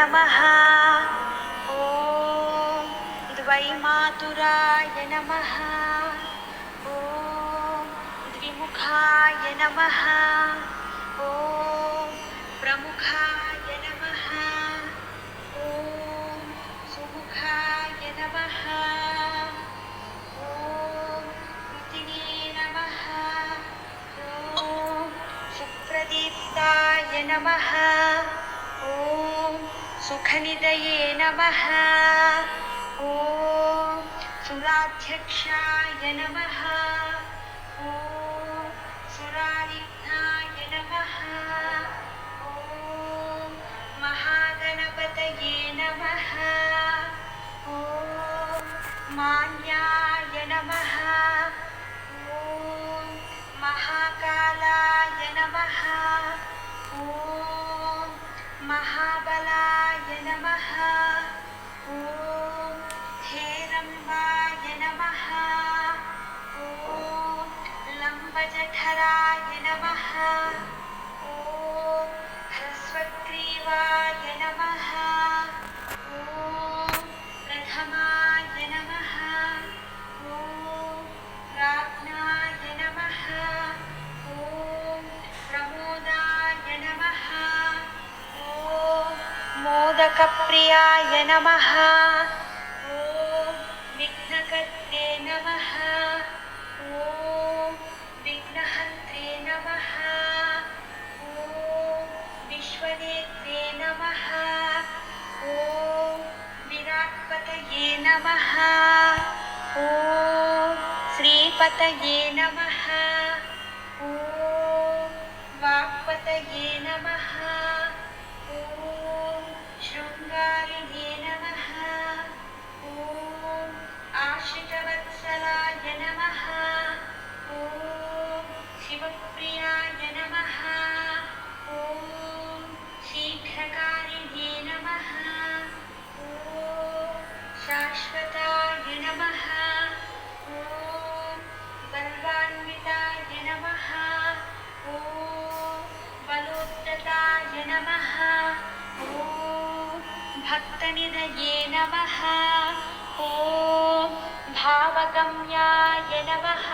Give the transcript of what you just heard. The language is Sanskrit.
नमः। ॐ द्वैमातुराय नमः। ॐ द्विमुखाय नमः। ॐ प्रमुखाय नमः। ॐ सुमुखाय नमः। ॐ कृतिने नमः। ॐ सुप्रदीप्ताय नमः। ॐ सुखनिधये नमः। ॐ सुराध्यक्षाय नमः। ॐ सुरारिघ्नाय नमः। ॐ महागणपतये नमः। ॐ मान्याय नमः। ॐ महाकालाय नमः। ॐ महाबलाय नमः। ॐ हेरम्बाय नमः। ॐ लम्बजठराय नमः। ॐ ह्रस्वग्रीवाय नमः। ॐ प्रथमाय नमः। ॐ प्राज्ञाय नमः। ॐ प्रमोदाय नमः। ॐ मोदकप्रियाय नमः। ॐ विघ्नकर्त्रे नमः। ॐ विघ्नहन्त्रे नमः। ॐ विश्वनेत्रे नमः। ॐ विराट्पतये नमः। ॐ श्रीपतये नमः। ॐ वाक्पतये नमः। ॐ शृङ्गारिणे नमः। ॐ आश्रितवत्सलाय नमः। ॐ शिवप्रियाय नमः। ॐ शीघ्रकारिणे नमः। ॐ शाश्वताय नमः। ॐ बलवान्विताय नमः। ॐ बलोद्धताय नमः। ॐ भक्तनिधये नमः। ॐ भावगम्याय नमः।